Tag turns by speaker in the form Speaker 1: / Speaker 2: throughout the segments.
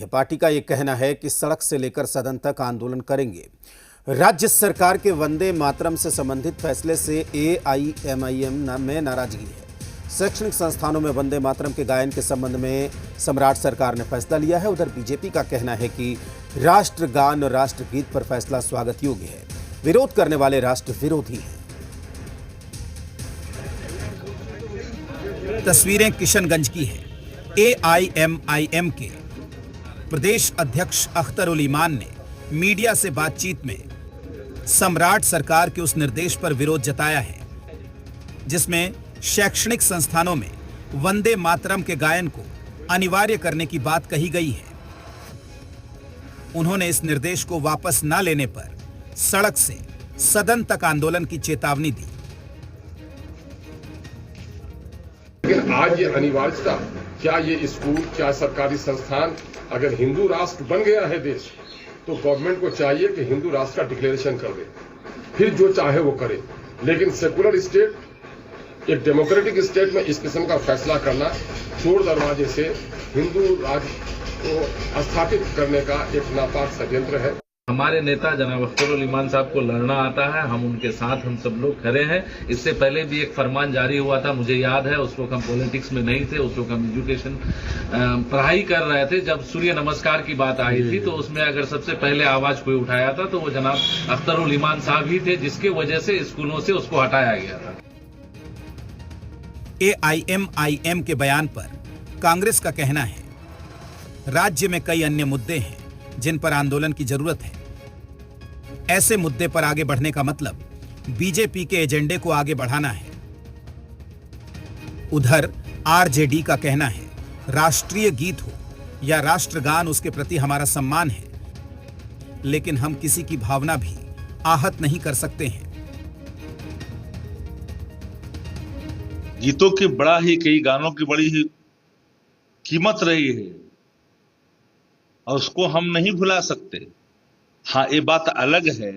Speaker 1: Party का ये कहना है कि सड़क से लेकर सदन तक आंदोलन करेंगे। राज्य सरकार के वंदे मातरम से संबंधित फैसले से एआईएमआईएम में नाराजगी है। शैक्षणिक संस्थानों में वंदे मातरम के गायन के संबंध में सम्राट सरकार ने फैसला लिया है। उधर बीजेपी का कहना है कि राष्ट्रगान और राष्ट्रगीत पर फैसला स्वागत योग्य है। विरोध करने वाले राष्ट्र विरोधी हैं। तस्वीरें किशनगंज की हैं। एआईएमआईएम के प्रदेश अध्यक्ष अख्तर उल ईमान ने मीडिया से बातचीत में सम्राट सरकार के उस निर्देश पर विरोध जताया है जिसमें शैक्षणिक संस्थानों में वंदे मातरम के गायन को अनिवार्य करने की बात कही गई है। उन्होंने इस निर्देश को वापस न लेने पर सड़क से सदन तक आंदोलन की चेतावनी दी।
Speaker 2: लेकिन आज ये अनिवार्यता, क्या ये स्कूल, क्या सरकारी संस्थान, अगर हिंदू राष्ट्र बन गया है देश, तो गवर्नमेंट को चाहिए कि हिंदू राष्ट्र का डिक्लेरेशन कर दे, फिर जो चाहे वो करे। लेकिन सेकुलर स्टेट, एक डेमोक्रेटिक स्टेट में इस किस्म का फैसला करना चोर दरवाजे से हिंदू राष्ट्र को स्थापित करने का एक नापाक षड्यंत्र है।
Speaker 3: हमारे नेता जनाब अख्तर उल ईमान साहब को लड़ना आता है, हम उनके साथ हम सब लोग खड़े हैं। इससे पहले भी एक फरमान जारी हुआ था, मुझे याद है, उस वक्त हम पॉलिटिक्स में नहीं थे, उस वक्त हम एजुकेशन पढ़ाई कर रहे थे। जब सूर्य नमस्कार की बात आई थी तो उसमें अगर सबसे पहले आवाज कोई उठाया था तो वो जनाब अख्तर उल ईमान साहब ही थे, जिसके वजह से स्कूलों से उसको हटाया गया था।
Speaker 1: एआईएमआईएम के बयान पर कांग्रेस का कहना है, राज्य में कई अन्य मुद्दे हैं जिन पर आंदोलन की जरूरत है। ऐसे मुद्दे पर आगे बढ़ने का मतलब बीजेपी के एजेंडे को आगे बढ़ाना है। उधर आरजेडी का कहना है, राष्ट्रीय गीत हो या राष्ट्रगान, उसके प्रति हमारा सम्मान है, लेकिन हम किसी की भावना भी आहत नहीं कर सकते हैं।
Speaker 4: गीतों की कई गानों की बड़ी ही कीमत रही है और उसको हम नहीं भुला सकते। हाँ, ये बात अलग है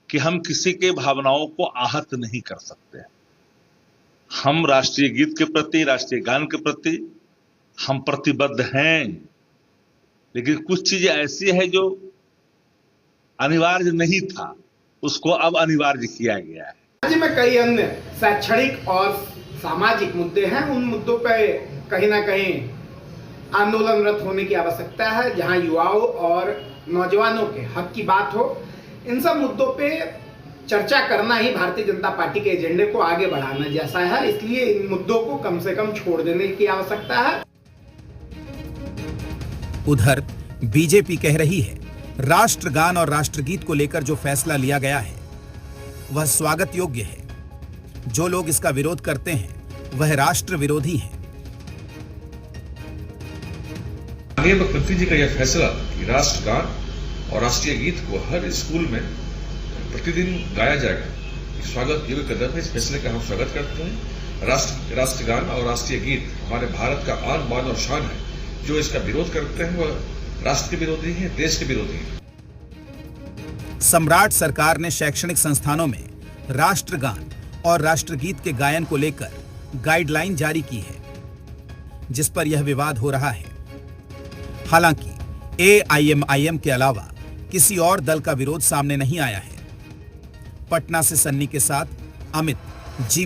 Speaker 4: कि हम किसी के भावनाओं को आहत नहीं कर सकते। हम राष्ट्रीय गीत के प्रति, राष्ट्रीय गान के प्रति हम प्रतिबद्ध हैं, लेकिन कुछ चीजें ऐसी है जो अनिवार्य नहीं था, उसको अब अनिवार्य किया गया है।
Speaker 5: राज्य में कई अन्य शैक्षणिक और सामाजिक मुद्दे हैं, उन मुद्दों पर कहीं ना कहीं आंदोलनरत होने की आवश्यकता है, जहां युवाओं और नौजवानों के हक की बात हो। इन सब मुद्दों पे चर्चा करना ही भारतीय जनता पार्टी के एजेंडे को आगे बढ़ाना जैसा है, इसलिए इन मुद्दों को कम से कम छोड़ देने की आवश्यकता है।
Speaker 1: उधर बीजेपी कह रही है, राष्ट्रगान और राष्ट्रगीत को लेकर जो फैसला लिया गया है वह स्वागत योग्य है। जो लोग इसका विरोध करते हैं वह राष्ट्र विरोधी हैं।
Speaker 6: माननीय मुख्यमंत्री जी का यह फैसला कि राष्ट्रगान और राष्ट्रीय गीत को हर स्कूल में प्रतिदिन गाया जाएगा, स्वागत योग्य कदम है। इस फैसले का हम स्वागत करते हैं। राष्ट्रगान और राष्ट्रीय गीत हमारे भारत का आन बान और शान है। जो इसका विरोध करते हैं वह राष्ट्र के विरोधी हैं, देश के विरोधी हैं।
Speaker 1: सम्राट सरकार ने शैक्षणिक संस्थानों में राष्ट्रगान और राष्ट्रगीत के गायन को लेकर गाइडलाइन जारी की है, जिस पर यह विवाद हो रहा है। हालांकि एआईएमआईएम के अलावा किसी और दल का विरोध सामने नहीं आया है। पटना से सन्नी के साथ अमित, जी।